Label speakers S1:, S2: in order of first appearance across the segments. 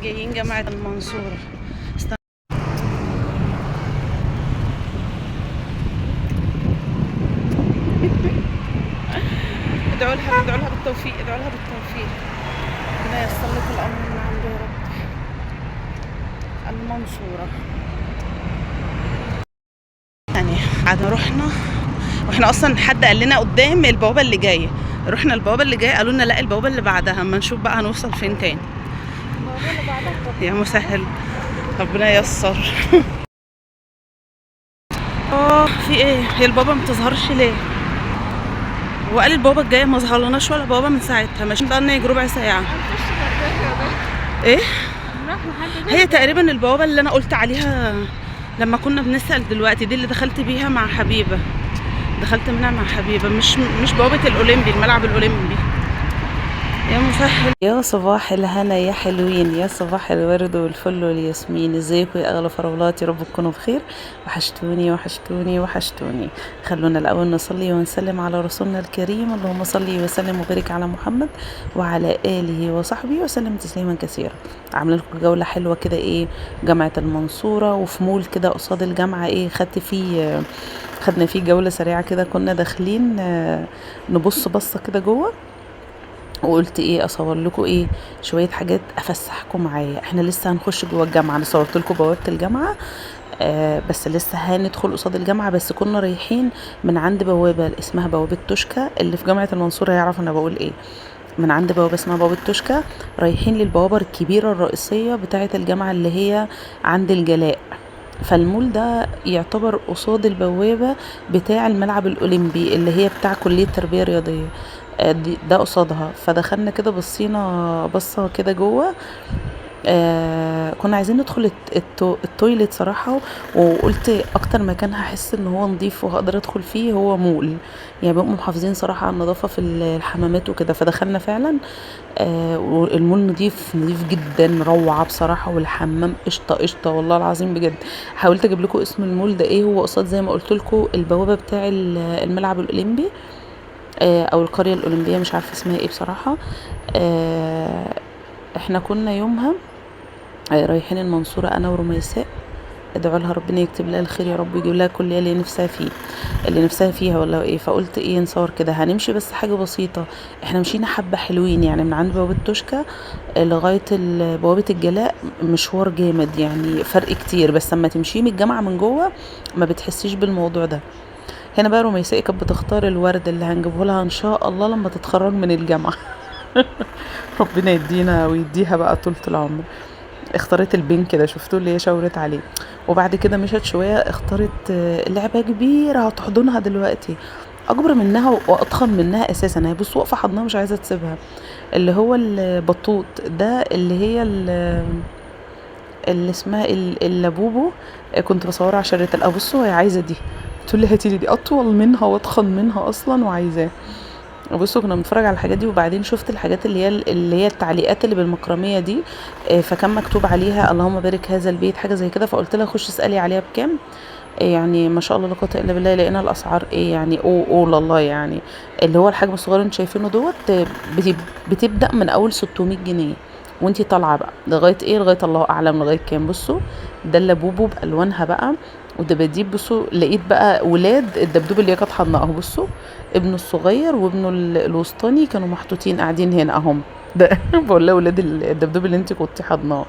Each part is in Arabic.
S1: جايين جامعة المنصورة. ادعوا لها بالتوفيق، ادعوا لها بالتوفيق. ربنا ييسر لك الامر من عنده يا رب. المنصورة يعني بعد ما رحنا، واحنا اصلا حد قال لنا قدام البوابة اللي جاية، رحنا البوابة اللي جاية قالوا لنا لا البوابة اللي بعدها، اما نشوف بقى هنوصل فين تاني. البوابة اللي بعدها يا مسهل، ربنا ييسر. في ايه؟ هي البوابة ما بتظهرش ليه؟ وقال البوابة الجاية ما ظهرلناش ولا بوابة من ساعتها، ماشيين بقالنا يجي ربع ساعة. ايه؟ هي تقريبا البوابة اللي انا قلت عليها لما كنا بنسأل دلوقتي، دي اللي دخلت بيها مع حبيبة، دخلت منها مع حبيبة، مش بوابة الأولمبي، الملعب الأولمبي. يا مسهل، يا صباح الهنا يا حلوين، يا صباح الورد والفل والياسمين. ازيكم يا اغلى فرولات؟ يا رب تكونوا بخير. وحشتوني وحشتوني وحشتوني. خلونا الاول نصلي ونسلم على رسولنا الكريم. اللهم صل وسلم وبارك على محمد وعلى اله وصحبه وسلم تسليما كثيرا. عامله لكم جوله حلوه كده، ايه، جامعه المنصوره، وفي مول كده قصاد الجامعه، ايه، خدنا فيه جوله سريعه كده. كنا داخلين نبص بصه كده جوه، وقلت ايه اصور لكم ايه شويه حاجات افسحكم معايا. احنا لسه هنخش جوه الجامعه، انا صورت لكم بوابه الجامعه، بس لسه هندخل قصاد الجامعه. بس كنا رايحين من عند بوابه اسمها بوابه توشكا اللي في جامعه المنصوره، يعرف انا بقول ايه. من عند بوابه اسمها بوابه توشكا رايحين للبوابه الكبيره الرئيسيه بتاعه الجامعه اللي هي عند الجلاء. فالمول ده يعتبر قصاد البوابة بتاع الملعب الأولمبي اللي هي بتاع كلية تربية رياضية. ده قصادها. فدخلنا كده، بصينا بصة كده جوه. كنا عايزين ندخل التويليت صراحة، وقلت اكتر مكان هحس ان هو نظيف وهقدر ادخل فيه هو مول، يعني بيبقوا محافظين صراحة على النظافة في الحمامات وكده. فدخلنا فعلا، والمول نظيف نظيف جدا، روعة بصراحة، والحمام قشطة قشطة والله العظيم بجد. حاولت اجيب لكم اسم المول ده ايه. هو قصاد زي ما قلت لكم البوابة بتاع الملعب الاولمبي، او القرية الاولمبية، مش عارفة اسمها ايه بصراحة. احنا كنا يومها رايحين المنصورة انا ورميساء. ادعوا لها ربنا يكتب لها الخير يا رب، يجيب لها كل اللي نفسها فيه، اللي نفسها فيها ولا ايه. فقلت ايه نصور كده، هنمشي بس حاجه بسيطه. احنا مشينا حبه حلوين يعني، من عند بوابه توشكا لغايه بوابه الجلاء، مشوار جامد يعني، فرق كتير. بس لما تمشي من الجامعه من جوه ما بتحسيش بالموضوع ده. هنا بقى رميساء كانت بتختار الورد اللي هنجيبه لها ان شاء الله لما تتخرج من الجامعه. ربنا يدينا ويديها بقى طولة العمر. اختارت البين كده، شفتوا اللي هي شاورت عليه. وبعد كده مشت شويه، اختارت لعبه كبيره هتحضنها دلوقتي، اكبر منها واضخم منها اساسا. هي بص واقفه حضنها مش عايزه تسيبها. اللي هو البطوط ده، اللي هي اللي اسمها اللابوبو. كنت بصورها على شريط بصوا هي عايزه دي، تقول لي هاتي لي دي، اطول منها واضخم منها اصلا وعايزاه. بصوا كنا بنتفرج على الحاجات دي، وبعدين شفت الحاجات اللي هي التعليقات اللي بالمكرميه دي. فكان مكتوب عليها اللهم بارك هذا البيت، حاجه زي كده. فقلت لها خش اسالي عليها بكام. يعني ما شاء الله لا قوه الا بالله، لقينا الاسعار ايه يعني، الله يعني. اللي هو الحجم الصغير اللي انتوا شايفينه دوت، بتبدا من اول 600 جنيه، وانتي طالعه بقى لغايه ايه، لغايه الله اعلم لغايه كام. بصوا ده اللابوبو بالوانها بقى، ودباديب. بصوا لقيت بقى ولاد الدبدوب اللي هي كانت حاضنه اهو. بصوا ابنه الصغير وابنه الوسطاني كانوا محطوطين قاعدين هنا اهم. ده بقول له ولاد الدبدوب اللي انت كنتي حاضناه.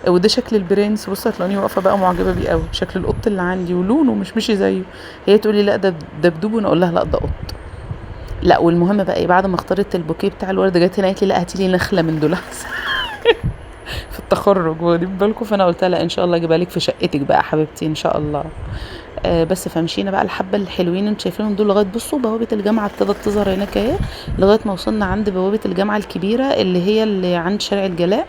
S1: وده شكل البرنس. بصوا هتلاقوني واقفه بقى معجبه بيه قوي، شكل القط اللي عندي ولونه مش مشي زيه. هي تقول لي لا ده دبدوب، وانا اقول لها لا ده قط. لا والمهم بقى ايه، بعد ما اختارت البوكيه بتاع الورد جت هنا قالت لي لا هاتي لي نخله من دول في التخرج، واخدين بالكم. فانا قلت لها ان شاء الله اجيبها لك في شقتك بقى حبيبتي ان شاء الله. بس فمشينا بقى الحبه الحلوين انتوا شايفينهم دول لغايه، بصوا بوابه الجامعه ابتدت تظهر هناك اهي، لغايه ما وصلنا عند بوابه الجامعه الكبيره اللي هي اللي عند شارع الجلاء.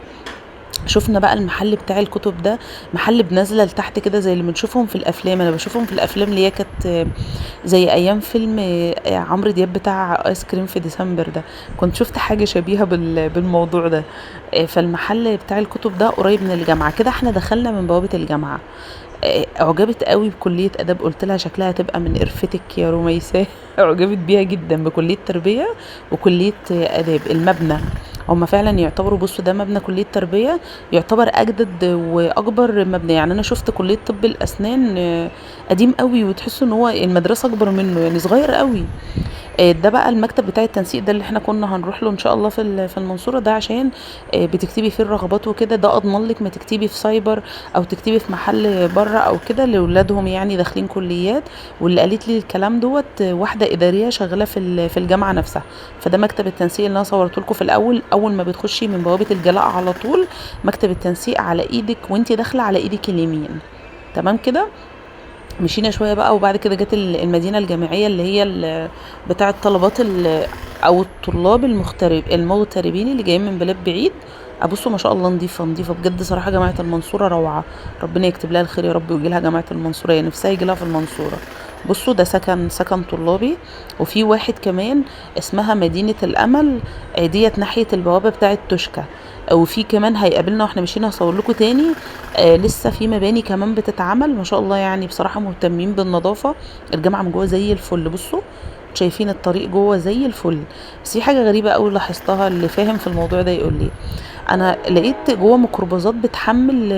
S1: شفنا بقى المحل بتاع الكتب ده، محل بنزله لتحت كده زي اللي بنشوفهم في الافلام. انا بشوفهم في الافلام اللي هي كانت زي ايام فيلم عمرو دياب بتاع ايس كريم في ديسمبر ده. كنت شفت حاجه شبيهه بالموضوع ده. فالمحل بتاع الكتب ده قريب من الجامعه كده. احنا دخلنا من بوابه الجامعه. اعجبت قوي بكليه اداب، قلت لها شكلها هتبقى من قرفتك يا رميساء. اعجبت بيها جدا بكليه تربيه وكليه اداب. المبنى هما فعلا يعتبروا، بصوا ده مبنى كلية تربية، يعتبر اجدد واكبر مبنى. يعني انا شفت كلية طب الاسنان قديم قوي، وتحسوا ان هو المدرسة اكبر منه، يعني صغير قوي. ده بقى المكتب بتاع التنسيق ده اللي احنا كنا هنروح له ان شاء الله في المنصوره ده، عشان بتكتبي فيه الرغبات وكده. ده اضمن لك ما تكتبي في سايبر او تكتبي في محل بره او كده لاولادهم يعني داخلين كليات. واللي قالت لي الكلام دوت واحده اداريه شغاله في الجامعه نفسها. فده مكتب التنسيق اللي انا صورته لكم في الاول، اول ما بتخشي من بوابه الجلاء على طول مكتب التنسيق على ايدك، وانتي داخله على ايدك اليمين. تمام كده. مشينا شويه بقى، وبعد كده جت المدينه الجامعيه اللي هي بتاعه طلبات او الطلاب المغتربين اللي جايين من بلاد بعيد. ابصوا ما شاء الله، نظيفه نظيفه بجد صراحه. جامعه المنصوره روعه، ربنا يكتب لها الخير يا رب ويجي لها جامعه المنصوره، هي نفسها يجي لها في المنصوره. بصوا ده سكن طلابي. وفي واحد كمان اسمها مدينه الامل، ديت ناحيه البوابه بتاعه توشكا. وفي كمان هيقابلنا واحنا ماشيين هصور لكم تاني. لسه في مباني كمان بتتعمل ما شاء الله، يعني بصراحه مهتمين بالنظافه. الجامعه من جوه زي الفل، بصوا شايفين الطريق جوه زي الفل. بس في حاجه غريبه قوي لاحظتها، اللي فاهم في الموضوع ده يقول لي. انا لقيت جوه ميكروباصات بتحمل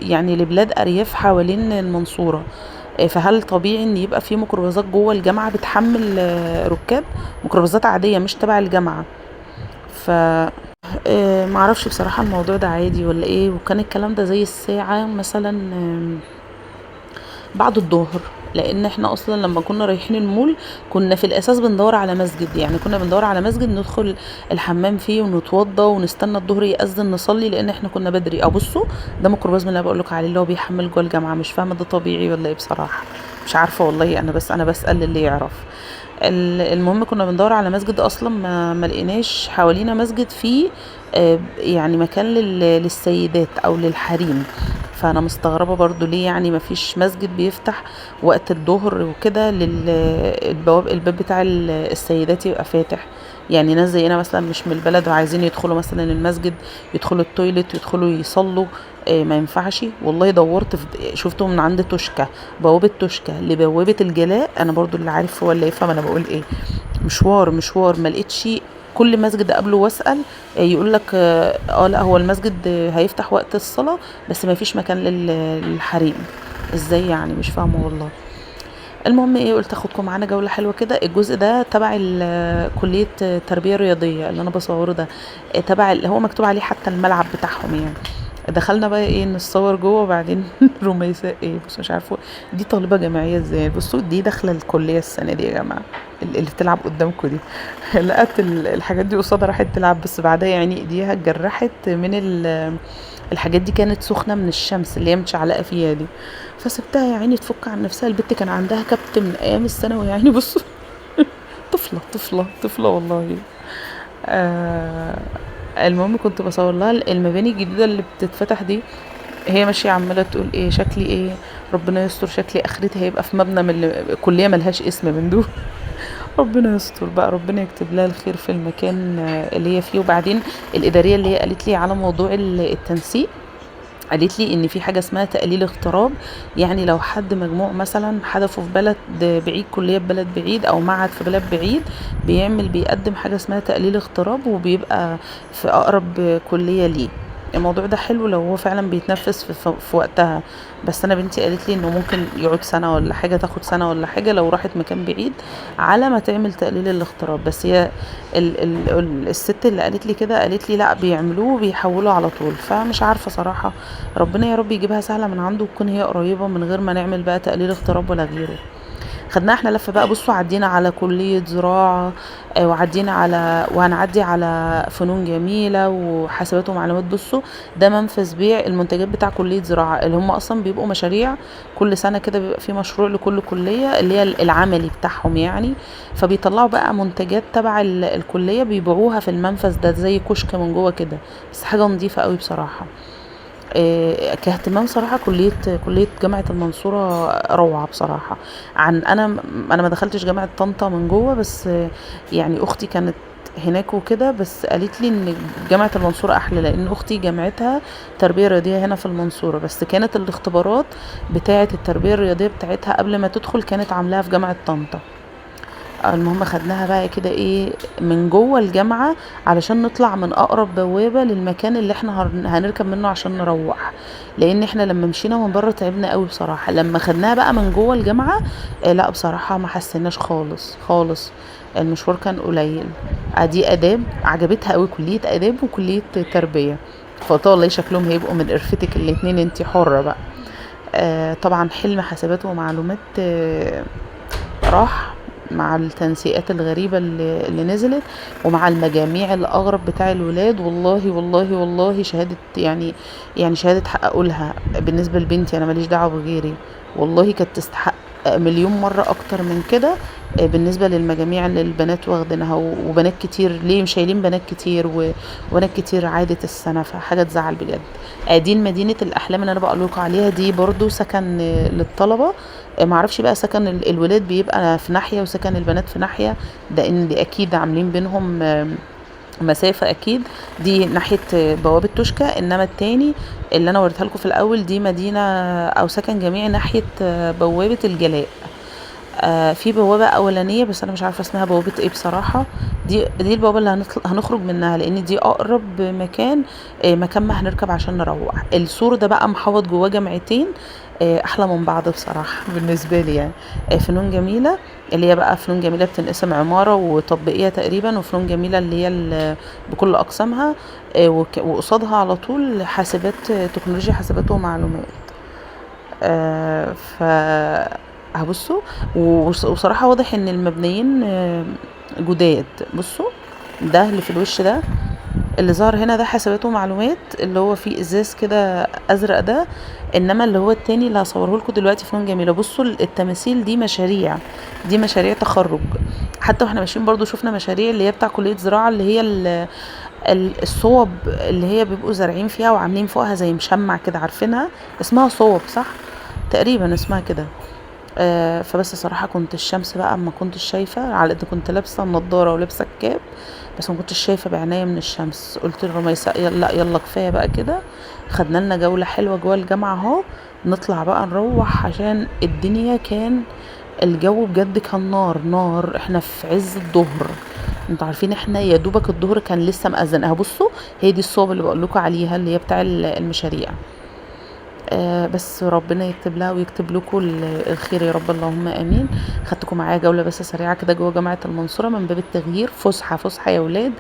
S1: يعني لبلاد ارياف حوالين المنصوره. فهل طبيعي ان يبقى في ميكروباصات جوه الجامعه بتحمل ركاب؟ ميكروباصات عاديه مش تبع الجامعه. ف معرفش بصراحة الموضوع ده عادي ولا ايه. وكان الكلام ده زي الساعة مثلا بعد الظهر، لان احنا اصلا لما كنا رايحين المول كنا في الاساس بندور على مسجد. يعني كنا بندور على مسجد ندخل الحمام فيه ونتوضى ونستنى الظهر يأذن نصلي، لان احنا كنا بدري. او بصوا ده ميكروباص من اللي بقول لك عليه اللي هو بيحمل جوه الجامعة. مش فاهمة ده طبيعي ولا ايه بصراحة، مش عارفة والله. انا بسأل اللي يعرف. المهم كنا بندور على مسجد، اصلا ما لقيناش حوالينا مسجد فيه يعني مكان للسيدات او للحريم. فانا مستغربه برضو ليه يعني ما فيش مسجد بيفتح وقت الظهر وكده الباب بتاع السيدات يبقى فاتح. يعني ناس زينا مثلا مش من البلد وعايزين يدخلوا مثلا المسجد، يدخلوا التويليت، يدخلوا يصلوا، ما ينفعش والله. دورت شفته من عند توشكا، بوابة توشكا لبوابة الجلاء. انا برضو اللي عارف هو اللي يفهم انا بقول ايه. مشوار ما لقيتش. كل مسجد قبله واسال يقول لك لا هو المسجد هيفتح وقت الصلاه بس ما فيش مكان للحريم. ازاي يعني؟ مش فاهمه والله. المهم ايه، قلت اخدكم معانا جوله حلوه كده. الجزء ده تبع كليه تربيه رياضيه اللي انا بصوره ده، تبع اللي هو مكتوب عليه حتى الملعب بتاعهم يعني. دخلنا بقى ايه نتصور جوه، وبعدين رميساء ايه، بصوا مش عارفه دي طالبه جامعيه ازاي. بصوا دي داخله الكليه السنه دي يا جماعه، اللي بتلعب قدامكم دي. لقت الحاجات دي قصادها راحت تلعب، بس بعدها يعني ايديها اتجرحت من الحاجات دي، كانت سخنه من الشمس اللي هي متشعلقه فيها دي. فسبتها يا عيني تفك عن نفسها. البت كان عندها كبت من ايام الثانوي يعني. بصوا طفله والله. آه المهم كنت بصور لها المباني الجديده اللي بتتفتح دي. هي ماشيه عماله تقول ايه شكلي ايه، ربنا يستر، شكلي اخرتي هيبقى في مبنى من كليه ملهاش اسم من دول. ربنا يستر بقى، ربنا يكتب لها الخير في المكان اللي هي فيه. وبعدين الاداريه اللي هي قالت لي على موضوع التنسيق، قالت لي ان في حاجه اسمها تقليل اغتراب. يعني لو حد مجموع مثلا هدفه في بلد بعيد، كليه في بلد بعيد او معهد في بلد بعيد، بيقدم حاجه اسمها تقليل اغتراب، وبيبقى في اقرب كليه ليه. الموضوع ده حلو لو هو فعلا بيتنفذ في وقتها. بس انا بنتي قالت لي انه ممكن يقعد سنه ولا حاجه، تاخد سنه ولا حاجه لو راحت مكان بعيد على ما تعمل تقليل الاغتراب. بس هي الست اللي قالت لي كده قالت لي لا بيعملوه بيحولوا على طول. فمش عارفه صراحه، ربنا يا رب يجيبها سهله من عنده وتكون هي قريبه من غير ما نعمل بقى تقليل اغتراب ولا غيره. خدناها احنا لفه بقى. بصوا عدينا على كليه زراعه، وعدينا وهنعدي على فنون جميله وحاسبات ومعلومات. بصوا ده منفذ بيع المنتجات بتاع كليه زراعه، اللي هم اصلا بيبقوا مشاريع كل سنه كده، بيبقى في مشروع لكل كليه اللي هي العملي بتاعهم يعني. فبيطلعوا بقى منتجات تبع الكليه بيبيعوها في المنفذ ده، زي كشك من جوه كده. بس حاجه نظيفه قوي بصراحه. كاهتمام صراحه كليه جامعه المنصوره روعه بصراحه. انا ما دخلتش جامعه طنطا من جوه، بس يعني اختي كانت هناك وكده، بس قالت لي ان جامعه المنصوره احلى، لان اختي جامعتها تربيه رياضيه هنا في المنصوره، بس كانت الاختبارات بتاعه التربيه الرياضيه بتاعتها قبل ما تدخل كانت عاملاها في جامعه طنطا. المهم خدناها بقى كده ايه من جوه الجامعة علشان نطلع من اقرب بوابة للمكان اللي احنا هنركب منه عشان نروح، لان احنا لما مشينا من بره تعبنا قوي بصراحة. لما خدناها بقى من جوه الجامعة لا بصراحة ما حسيناش خالص خالص، المشوار كان قليل. دي اداب عجبتها قوي، كلية اداب وكلية تربية، فقلت والله شكلهم هيبقوا من قرفتك الاتنين، انتي حرة بقى. طبعا حلم حسابات ومعلومات راح مع التنسيقات الغريبة اللي نزلت، ومع المجاميع الأغرب بتاع الولاد. والله والله والله شهادة يعني شهادة حق أقولها بالنسبة لبنتي، أنا ماليش دعوة بغيري، والله كانت تستحق مليون مرة أكتر من كده. بالنسبة للمجاميع اللي البنات واخدينها، وبنات كتير ليه مش شايلين بنات كتير، وبنات كتير عادة السنة، فحاجة تزعل بجد. دي مدينة الأحلام اللي أنا بقولكوا عليها، دي برضو سكن للطلبة. معرفش بقى سكن الولاد بيبقى في ناحية وسكن البنات في ناحية، ده ان دي اكيد عاملين بينهم مسافة اكيد. دي ناحية بوابة توشكا، انما التاني اللي انا وريتها لكم في الاول دي مدينة او سكن جامعي ناحية بوابة الجلاء. في بوابة اولانية بس انا مش عارفة اسمها بوابة ايه بصراحة. دي البوابة اللي هنخرج منها، لان دي اقرب مكان مكان ما هنركب عشان نروح. السور ده بقى محوط جواه جامعتين احلى من بعض بصراحة بالنسبة لي يعني. فنون جميلة اللي هي بقى فنون جميلة بتنقسم عمارة وتطبيقية تقريبا، وفنون جميلة اللي هي بكل اقسامها، وقصادها على طول حاسبات تكنولوجيا حاسبات ومعلومات. ف هبصوا، وصراحة واضح ان المبنيين جداد. بصوا ده اللي في الوش ده اللي ظهر هنا ده حاسبات ومعلومات، اللي هو فيه ازاز كده ازرق ده، انما اللي هو التاني اللي هصوره لكم دلوقتي فنون جميله. بصوا التماثيل دي مشاريع، دي مشاريع تخرج. حتى واحنا ماشيين برضو شفنا مشاريع اللي هي بتاع كليه زراعه، اللي هي الصوب اللي هي بيبقوا زارعين فيها وعاملين فوقها زي مشمع كده، عارفينها اسمها صوب صح تقريبا اسمها كده. فبس صراحة كنت الشمس بقى ما كنتش شايفة، على قد كنت لابسة النضارة ولابسة الكاب، بس ما كنتش شايفة بعناية من الشمس. قلت لرميساء يلا كفاية بقى كده، خدنا لنا جولة حلوة جوه الجامعة اهو، نطلع بقى نروح عشان الدنيا كان الجو بجد كان نار نار. احنا في عز الظهر، انتوا عارفين احنا يا دوبك الظهر كان لسه مأذن اهو. بصوا هي دي الصوب اللي بقول لكم عليها اللي هي بتاع المشاريع. بس ربنا يكتب لها ويكتب لكم الخير يا رب، اللهم امين. خدتكم معايا جوله بس سريعه كده جوه جامعه المنصوره من باب التغيير، فسحه فسحه يا ولاد،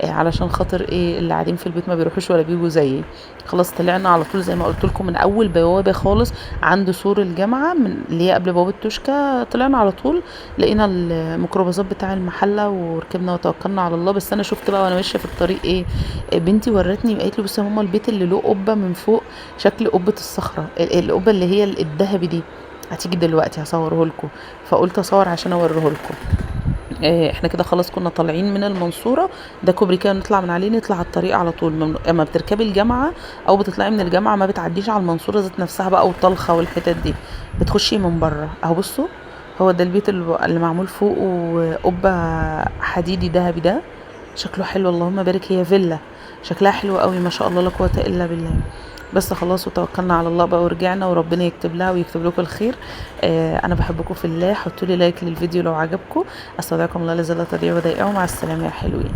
S1: علشان خاطر ايه اللي قاعدين في البيت ما بيروحوش ولا بيجوا زيي. خلاص طلعنا على طول زي ما قلت لكم من اول بوابه خالص عند سور الجامعه، من اللي هي قبل بوابه توشكا، طلعنا على طول لقينا الميكروباصات بتاع المحله وركبنا وتوكلنا على الله. بس انا شفت بقى وانا ماشيه في الطريق ايه، بنتي ورتني قالت لي بصي ماما البيت اللي له قبه من فوق شكل قبه الصخره، القبه اللي هي الذهبي دي، هتيجي دلوقتي هصوره لكم. فقلت اصور عشان اوريه لكم. احنا كده خلاص كنا طالعين من المنصوره، ده كوبري كده نطلع من عليه نطلع على الطريق على طول. اما بتركبي الجامعه او بتطلعي من الجامعه ما بتعديش على المنصوره ذات نفسها بقى والطلخه والحتت دي، بتخشي من بره اهو. بصوا هو ده البيت اللي معمول فوقه قبه حديدي ذهبي ده، شكله حلو اللهم بارك. هي فيلا شكلها حلو قوي ما شاء الله لا قوه الا بالله. بس خلاص وتوكلنا على الله بقى ورجعنا، وربنا يكتب لها ويكتب لكم الخير. انا بحبكم في الله، حطوا لي لايك للفيديو لو عجبكم. استودعكم الله الذي لا تضيع ودائعه، مع السلامه يا حلوين.